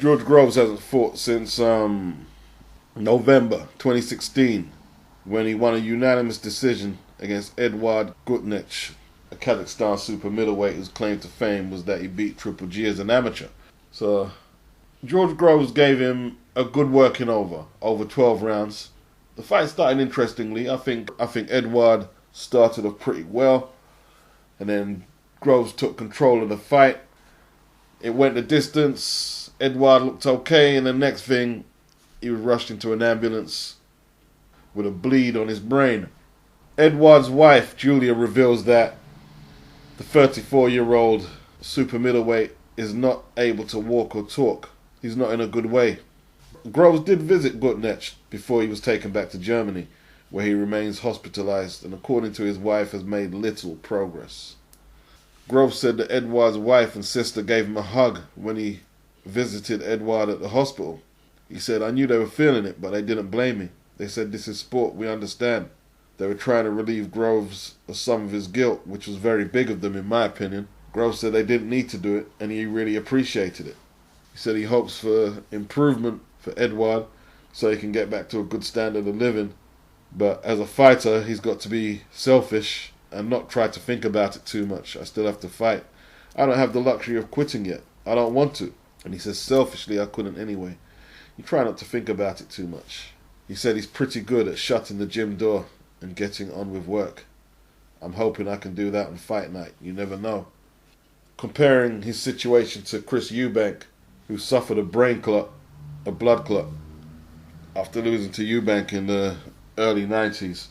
George Groves hasn't fought since November 2016 when he won a unanimous decision against Eduard Gutnech, a Kazakhstan super middleweight whose claim to fame was that he beat Triple G as an amateur. So George Groves gave him a good working over 12 rounds. The fight started interestingly. I think Eduard started off pretty well, and then Groves took control of the fight. It went the distance. Eduard looked okay, and the next thing, he was rushed into an ambulance with a bleed on his brain. Eduard's wife, Julia, reveals that the 34-year-old super middleweight is not able to walk or talk. He's not in a good way. Groves did visit Gutnech before he was taken back to Germany, where he remains hospitalized and, according to his wife, has made little progress. Groves said that Eduard's wife and sister gave him a hug when he visited Eduard at the hospital. He said, "I knew they were feeling it, but they didn't blame me. They said, this is sport, we understand." They were trying to relieve Groves of some of his guilt, which was very big of them in my opinion. Groves said they didn't need to do it, and he really appreciated it. He said he hopes for improvement for Eduard so he can get back to a good standard of living. But as a fighter, he's got to be selfish and not try to think about it too much. I still have to fight. I don't have the luxury of quitting yet. I don't want to. And he says selfishly I couldn't anyway. You try not to think about it too much. He said he's pretty good at shutting the gym door and getting on with work. I'm hoping I can do that on fight night. You never know. Comparing his situation to Chris Eubank, who suffered a blood clot, after losing to Eubank in the early 90s.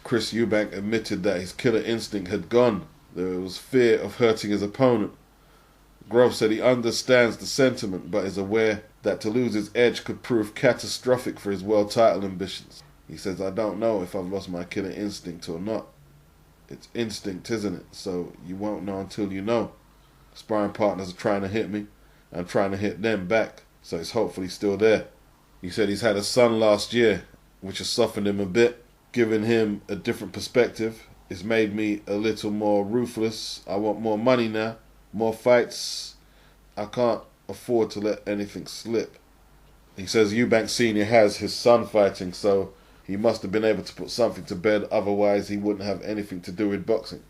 Chris Eubank admitted that his killer instinct had gone. There was fear of hurting his opponent. Groves said he understands the sentiment, but is aware that to lose his edge could prove catastrophic for his world title ambitions. He says, "I don't know if I've lost my killer instinct or not. It's instinct, isn't it? So you won't know until you know. Sparring partners are trying to hit me. I'm trying to hit them back, so it's hopefully still there." He said he's had a son last year, which has softened him a bit, given him a different perspective. It's made me a little more ruthless. I want more money now, more fights. I can't afford to let anything slip. He says Eubank Sr. has his son fighting, so he must have been able to put something to bed, otherwise he wouldn't have anything to do with boxing.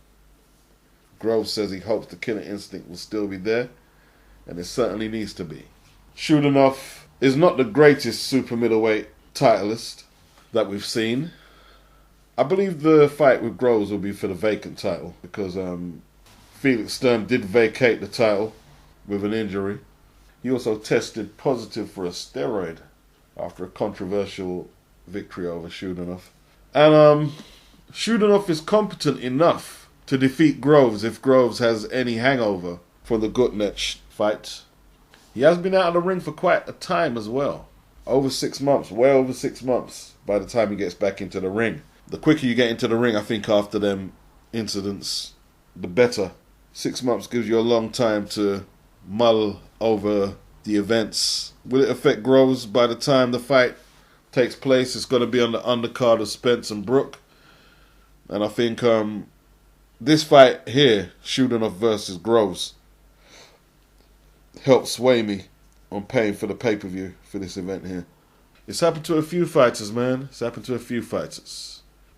Groves says he hopes the killer instinct will still be there, and it certainly needs to be. Chudinov is not the greatest super middleweight titleist that we've seen. I believe the fight with Groves will be for the vacant title, because Felix Sturm did vacate the title with an injury. He also tested positive for a steroid after a controversial victory over Chudinov. And Chudinov is competent enough to defeat Groves if Groves has any hangover from the Gutnech fight. He has been out of the ring for quite a time as well. Over 6 months, way over 6 months by the time he gets back into the ring. The quicker you get into the ring, I think, after them incidents, the better. 6 months gives you a long time to mull over the events. Will it affect Groves by the time the fight takes place? It's going to be on the undercard of Spence and Brook. And I think this fight here, Chudinov versus Groves, helped sway me on paying for the pay-per-view for this event here. It's happened to a few fighters, man. It's happened to a few fighters.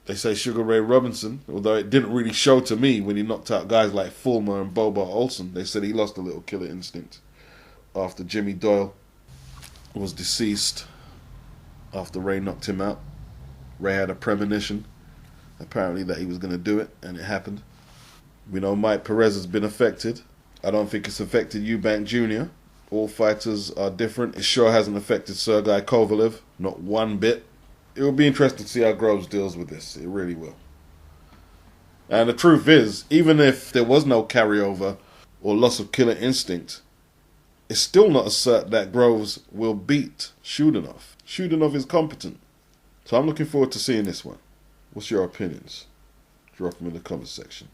They say Sugar Ray Robinson, although it didn't really show to me when he knocked out guys like Fulmer and Bobo Olsen. They said he lost a little killer instinct after Jimmy Doyle was deceased after Ray knocked him out. Ray had a premonition, apparently, that he was going to do it, and it happened. We know Mike Perez has been affected. I don't think it's affected Eubank Jr. All fighters are different. It sure hasn't affected Sergei Kovalev, not one bit. It will be interesting to see how Groves deals with this. It really will. And the truth is, even if there was no carryover or loss of killer instinct, it's still not a cert that Groves will beat Chudinov. Chudinov is competent. So I'm looking forward to seeing this one. What's your opinions? Drop them in the comment section.